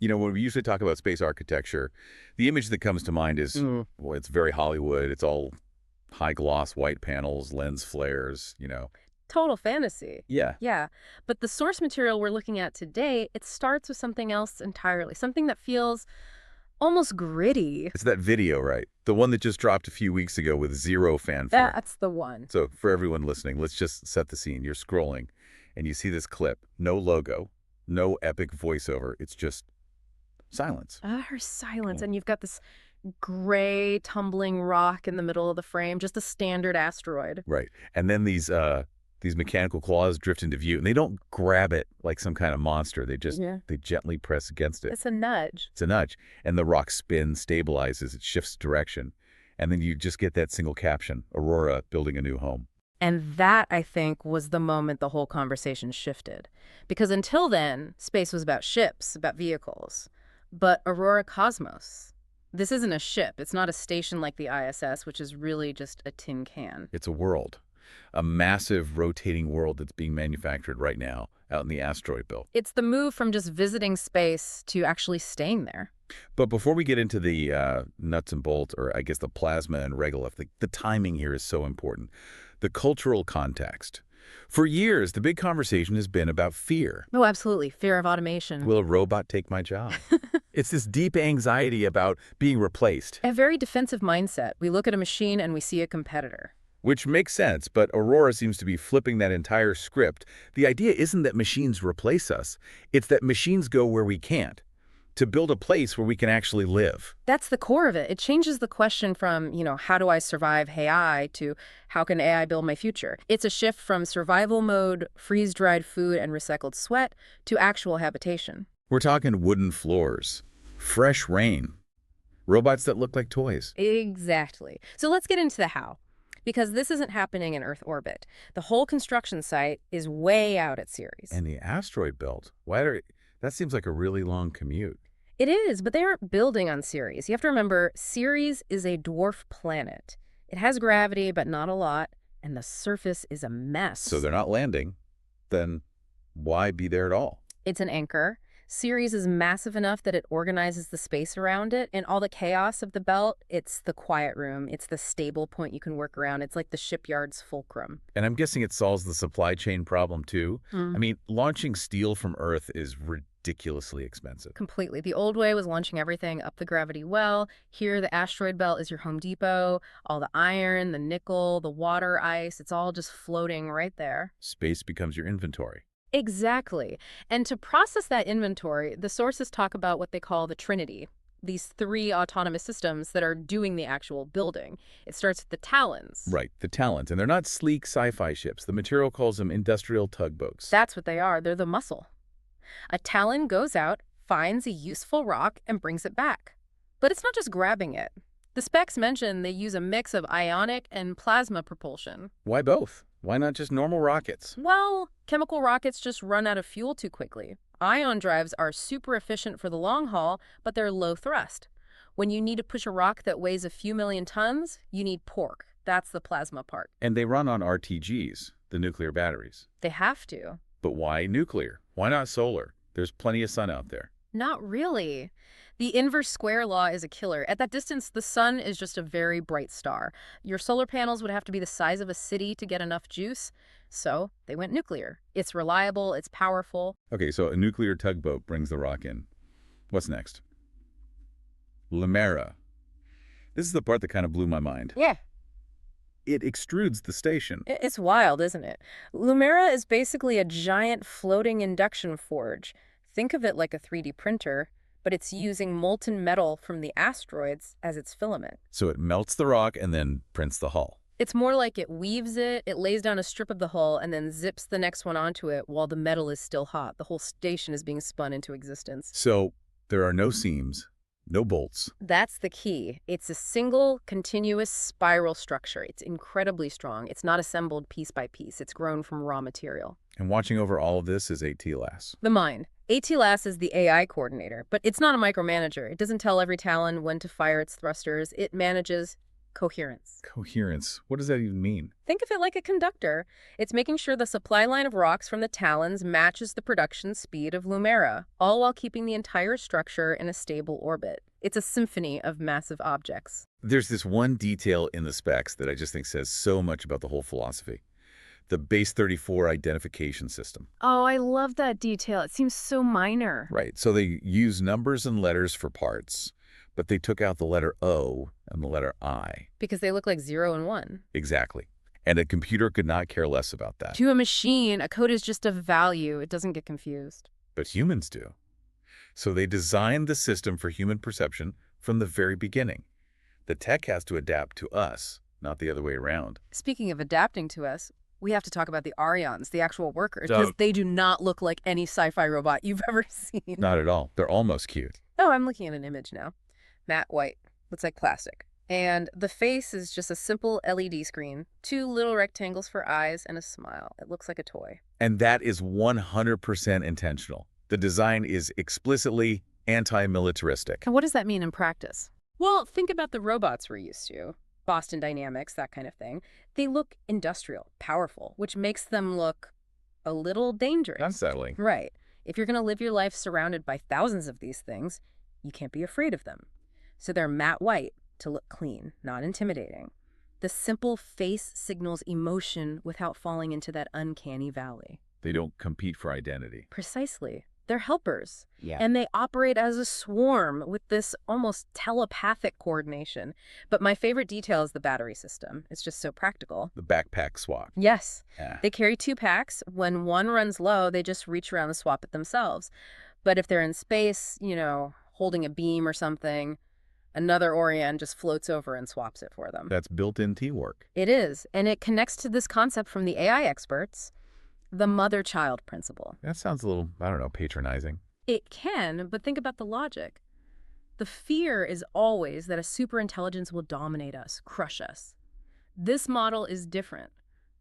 You know, when we usually talk about space architecture, the image that comes to mind is, well, it's very Hollywood. It's all high gloss white panels, lens flares, you know. Total fantasy. Yeah. Yeah. But the source material we're looking at today, it starts with something else entirely, something that feels almost gritty. It's that video, right? The one that just dropped a few weeks ago with zero fanfare. That's the one. So for everyone listening, let's just set the scene. You're scrolling and you see this clip. No logo, no epic voiceover. It's just silence. Her silence. Yeah. And you've got this gray tumbling rock in the middle of the frame, just a standard asteroid. Right. And then these mechanical claws drift into view, and they don't grab it like some kind of monster. They gently press against it. It's a nudge. It's a nudge. And the rock spins, stabilizes, it shifts direction. And then you just get that single caption, Aurora building a new home. And that, I think, was the moment the whole conversation shifted. Because until then, space was about ships, about vehicles. But Aurora Cosmos, this isn't a ship. It's not a station like the ISS, which is really just a tin can. It's a world, a massive rotating world that's being manufactured right now out in the asteroid belt. It's the move from just visiting space to actually staying there. But before we get into the nuts and bolts, or I guess the plasma and regolith, the timing here is so important. The cultural context. For years, the big conversation has been about fear. Oh, absolutely. Fear of automation. Will a robot take my job? It's this deep anxiety about being replaced. A very defensive mindset. We look at a machine and we see a competitor. Which makes sense, but Aurora seems to be flipping that entire script. The idea isn't that machines replace us. It's that machines go where we can't, to build a place where we can actually live. That's the core of it. It changes the question from, how do I survive AI to how can AI build my future? It's a shift from survival mode, freeze-dried food and recycled sweat, to actual habitation. We're talking wooden floors, fresh rain, robots that look like toys. Exactly. So let's get into the how. Because this isn't happening in Earth orbit. The whole construction site is way out at Ceres. And the asteroid belt, that seems like a really long commute. It is, but they aren't building on Ceres. You have to remember, Ceres is a dwarf planet. It has gravity, but not a lot, and the surface is a mess. So they're not landing. Then why be there at all? It's an anchor. Ceres is massive enough that it organizes the space around it. In all the chaos of the belt, it's the quiet room. It's the stable point you can work around. It's like the shipyard's fulcrum. And I'm guessing it solves the supply chain problem, too. I mean, launching steel from Earth is ridiculously expensive. Completely. The old way was launching everything up the gravity well. Here, the asteroid belt is your Home Depot. All the iron, the nickel, the water, ice, it's all just floating right there. Space becomes your inventory. Exactly. And to process that inventory, the sources talk about what they call the Trinity, these three autonomous systems that are doing the actual building. It starts with the Talons. Right, the Talons. And they're not sleek sci-fi ships. The material calls them industrial tugboats. That's what they are. They're the muscle. A Talon goes out, finds a useful rock, and brings it back. But it's not just grabbing it. The specs mention they use a mix of ionic and plasma propulsion. Why both? Why not just normal rockets? Well, chemical rockets just run out of fuel too quickly. Ion drives are super efficient for the long haul, but they're low thrust. When you need to push a rock that weighs a few million tons, you need pork. That's the plasma part. And they run on RTGs, the nuclear batteries. They have to. But why nuclear? Why not solar? There's plenty of sun out there. Not really. The inverse square law is a killer. At that distance, the sun is just a very bright star. Your solar panels would have to be the size of a city to get enough juice. So they went nuclear. It's reliable, it's powerful. Okay, so a nuclear tugboat brings the rock in. What's next? Limera. This is the part that kind of blew my mind. Yeah. It extrudes the station. It's wild, isn't it? Lumera is basically a giant floating induction forge. Think of it like a 3D printer, but it's using molten metal from the asteroids as its filament. So it melts the rock and then prints the hull. It's more like it weaves it, it lays down a strip of the hull, and then zips the next one onto it while the metal is still hot. The whole station is being spun into existence. So there are no seams, no bolts. That's the key. It's a single, continuous spiral structure. It's incredibly strong. It's not assembled piece by piece. It's grown from raw material. And watching over all of this is ATLAS. The mind. ATLAS is the AI coordinator, but it's not a micromanager. It doesn't tell every Talon when to fire its thrusters. It manages Coherence. Coherence. What does that even mean? Think of it like a conductor. It's making sure the supply line of rocks from the talons matches the production speed of Lumera, all while keeping the entire structure in a stable orbit. It's a symphony of massive objects. There's this one detail in the specs that I just think says so much about the whole philosophy. The Base 34 identification system. Oh, I love that detail. It seems so minor. Right. So they use numbers and letters for parts, but they took out the letter O and the letter I. Because they look like 0 and 1. Exactly. And a computer could not care less about that. To a machine, a code is just a value. It doesn't get confused. But humans do. So they designed the system for human perception from the very beginning. The tech has to adapt to us, not the other way around. Speaking of adapting to us, we have to talk about the Arians, the actual workers, because they do not look like any sci-fi robot you've ever seen. Not at all. They're almost cute. Oh, I'm looking at an image now. Matte white. Looks like plastic. And the face is just a simple LED screen. 2 little rectangles for eyes and a smile. It looks like a toy. And that is 100% intentional. The design is explicitly anti-militaristic. And what does that mean in practice? Well, think about the robots we're used to. Boston Dynamics, that kind of thing. They look industrial, powerful, which makes them look a little dangerous. Unsettling. Right. If you're going to live your life surrounded by thousands of these things, you can't be afraid of them. So they're matte white to look clean, not intimidating. The simple face signals emotion without falling into that uncanny valley. They don't compete for identity. Precisely. They're helpers. Yeah. And they operate as a swarm with this almost telepathic coordination. But my favorite detail is the battery system. It's just so practical. The backpack swap. Yes. Yeah. They carry 2 packs. When one runs low, they just reach around and swap it themselves. But if they're in space, holding a beam or something, another Orion just floats over and swaps it for them. That's built-in teamwork. It is. And it connects to this concept from the AI experts, the mother-child principle. That sounds a little, I don't know, patronizing. It can, but think about the logic. The fear is always that a superintelligence will dominate us, crush us. This model is different.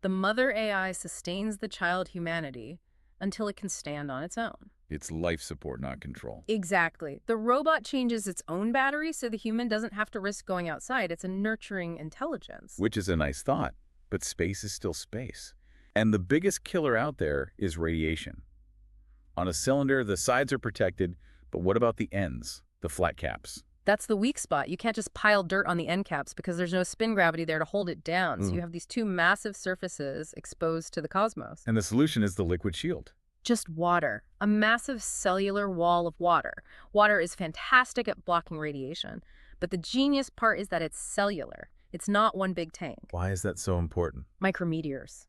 The mother AI sustains the child humanity until it can stand on its own. It's life support, not control. Exactly. The robot changes its own battery so the human doesn't have to risk going outside. It's a nurturing intelligence. Which is a nice thought, but space is still space. And the biggest killer out there is radiation. On a cylinder, the sides are protected, but what about the ends, the flat caps? That's the weak spot. You can't just pile dirt on the end caps because there's no spin gravity there to hold it down. So you have these 2 massive surfaces exposed to the cosmos. And the solution is the liquid shield. Just water. A massive cellular wall of water. Water is fantastic at blocking radiation. But the genius part is that it's cellular. It's not one big tank. Why is that so important? Micrometeors.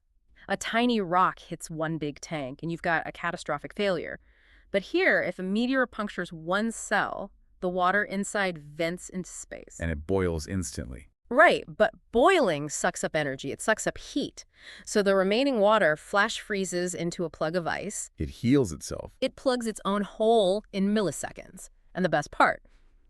A tiny rock hits one big tank, and you've got a catastrophic failure. But here, if a meteor punctures one cell, the water inside vents into space. And it boils instantly. Right, but boiling sucks up energy. It sucks up heat. So the remaining water flash freezes into a plug of ice. It heals itself. It plugs its own hole in milliseconds. And the best part,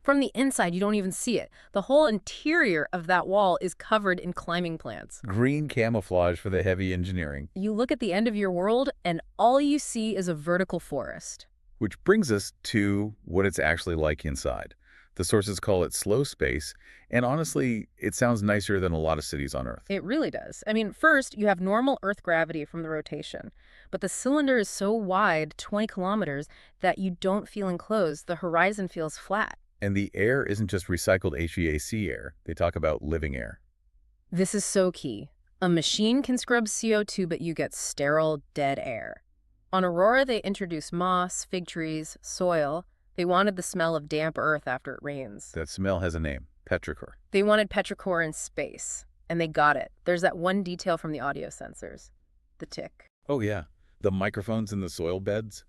from the inside, you don't even see it. The whole interior of that wall is covered in climbing plants. Green camouflage for the heavy engineering. You look at the end of your world, and all you see is a vertical forest. Which brings us to what it's actually like inside. The sources call it slow space, and honestly, it sounds nicer than a lot of cities on Earth. It really does. I mean, first, you have normal Earth gravity from the rotation, but the cylinder is so wide, 20 kilometers, that you don't feel enclosed. The horizon feels flat. And the air isn't just recycled HVAC air. They talk about living air. This is so key. A machine can scrub CO2, but you get sterile, dead air. On Aurora, they introduced moss, fig trees, soil. They wanted the smell of damp earth after it rains. That smell has a name, petrichor. They wanted petrichor in space, and they got it. There's that one detail from the audio sensors. The tick. Oh yeah, the microphones in the soil beds.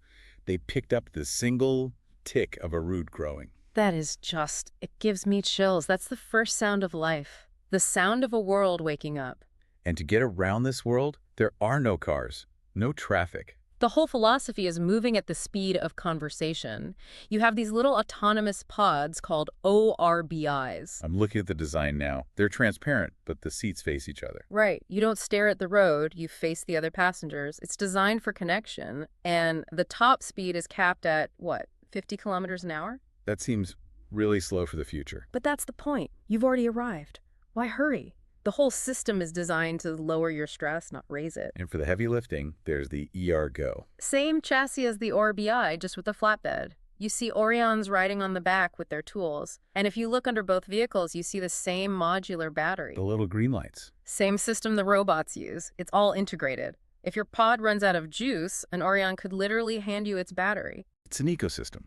They picked up the single tick of a root growing. That is just, it gives me chills. That's the first sound of life. The sound of a world waking up. And to get around this world, there are no cars, no traffic. The whole philosophy is moving at the speed of conversation. You have these little autonomous pods called ORBIs. I'm looking at the design now. They're transparent, but the seats face each other. Right. You don't stare at the road, you face the other passengers. It's designed for connection, and the top speed is capped at, what, 50 kilometers an hour? That seems really slow for the future. But that's the point. You've already arrived. Why hurry? The whole system is designed to lower your stress, not raise it. And for the heavy lifting, there's the ER-GO. Same chassis as the Orbi, just with a flatbed. You see Orions riding on the back with their tools. And if you look under both vehicles, you see the same modular battery. The little green lights. Same system the robots use. It's all integrated. If your pod runs out of juice, an Orion could literally hand you its battery. It's an ecosystem.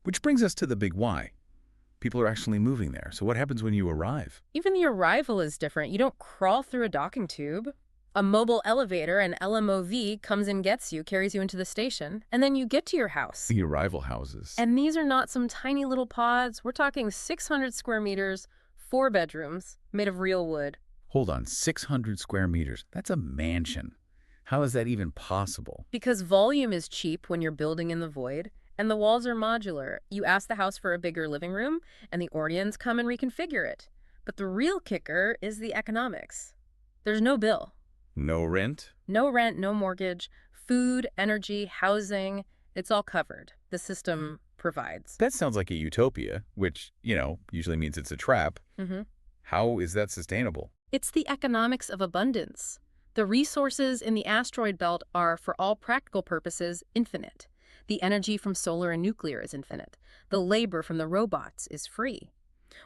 Which brings us to the big why. People are actually moving there. So what happens when you arrive? Even the arrival is different. You don't crawl through a docking tube. A mobile elevator, an LMOV, comes and gets you, carries you into the station, and then you get to your house. The arrival houses. And these are not some tiny little pods. We're talking 600 square meters, 4 bedrooms, made of real wood. Hold on, 600 square meters. That's a mansion. How is that even possible? Because volume is cheap when you're building in the void, and the walls are modular. You ask the house for a bigger living room, and the Orions come and reconfigure it. But the real kicker is the economics. There's no bill. No rent? No rent, no mortgage, food, energy, housing. It's all covered. The system provides. That sounds like a utopia, which, usually means it's a trap. How is that sustainable? It's the economics of abundance. The resources in the asteroid belt are, for all practical purposes, infinite. The energy from solar and nuclear is infinite. The labor from the robots is free.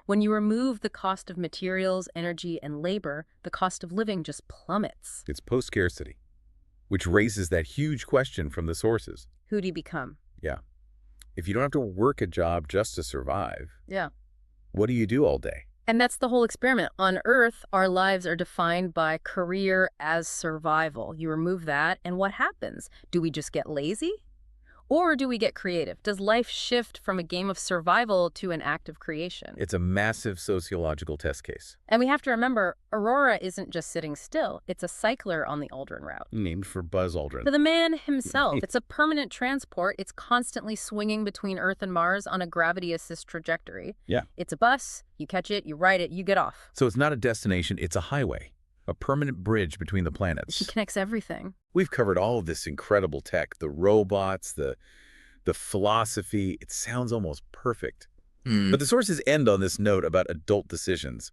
When you remove the cost of materials, energy, and labor, the cost of living just plummets. It's post-scarcity, which raises that huge question from the sources. Who do you become? Yeah. If you don't have to work a job just to survive, Yeah. what do you do all day? And that's the whole experiment. On Earth, our lives are defined by career as survival. You remove that, and what happens? Do we just get lazy? Or do we get creative? Does life shift from a game of survival to an act of creation? It's a massive sociological test case. And we have to remember, Aurora isn't just sitting still. It's a cycler on the Aldrin route. Named for Buzz Aldrin. For the man himself, it's a permanent transport. It's constantly swinging between Earth and Mars on a gravity-assist trajectory. Yeah. It's a bus. You catch it, you ride it, you get off. So it's not a destination, it's a highway. A permanent bridge between the planets. She connects everything. We've covered all of this incredible tech, the robots, the philosophy. It sounds almost perfect. But the sources end on this note about adult decisions.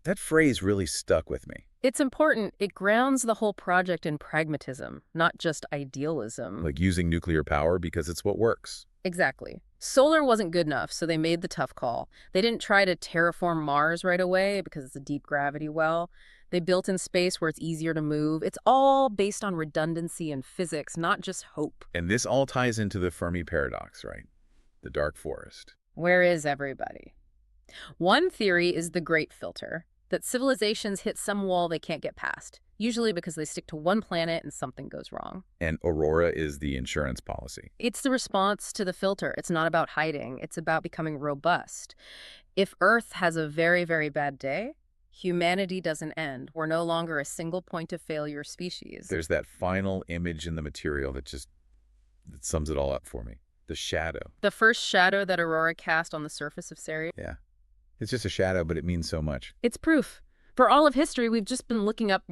That phrase really stuck with me. It's important. It grounds the whole project in pragmatism, not just idealism. Like using nuclear power because it's what works. Exactly. Solar wasn't good enough, so they made the tough call. They didn't try to terraform Mars right away because it's a deep gravity well. They built in space where it's easier to move. It's all based on redundancy and physics, not just hope. And this all ties into the Fermi paradox, right? The dark forest. Where is everybody? One theory is the Great Filter, that civilizations hit some wall they can't get past, usually because they stick to one planet and something goes wrong. And Aurora is the insurance policy. It's the response to the filter. It's not about hiding. It's about becoming robust. If Earth has a very, very bad day, humanity doesn't end. We're no longer a single point of failure species. There's that final image in the material that sums it all up for me. The shadow. The first shadow that Aurora cast on the surface of Ceres. Yeah. It's just a shadow, but it means so much. It's proof. For all of history, we've just been looking up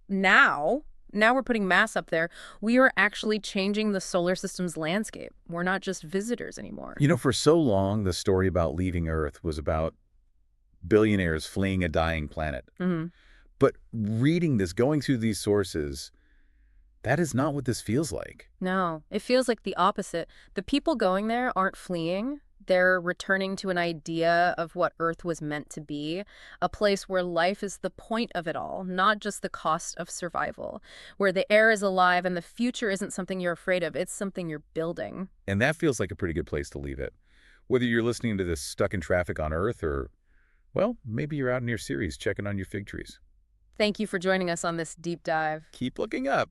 now. Now we're putting mass up there. We are actually changing the solar system's landscape. We're not just visitors anymore. For so long, the story about leaving Earth was about billionaires fleeing a dying planet. But reading this, going through these sources, that is not what this feels like. No, it feels like the opposite. The people going there aren't fleeing. They're returning to an idea of what Earth was meant to be, a place where life is the point of it all, not just the cost of survival, where the air is alive and the future isn't something you're afraid of, it's something you're building. And that feels like a pretty good place to leave it. Whether you're listening to this stuck in traffic on Earth or, well, maybe you're out near Ceres checking on your fig trees. Thank you for joining us on this deep dive. Keep looking up.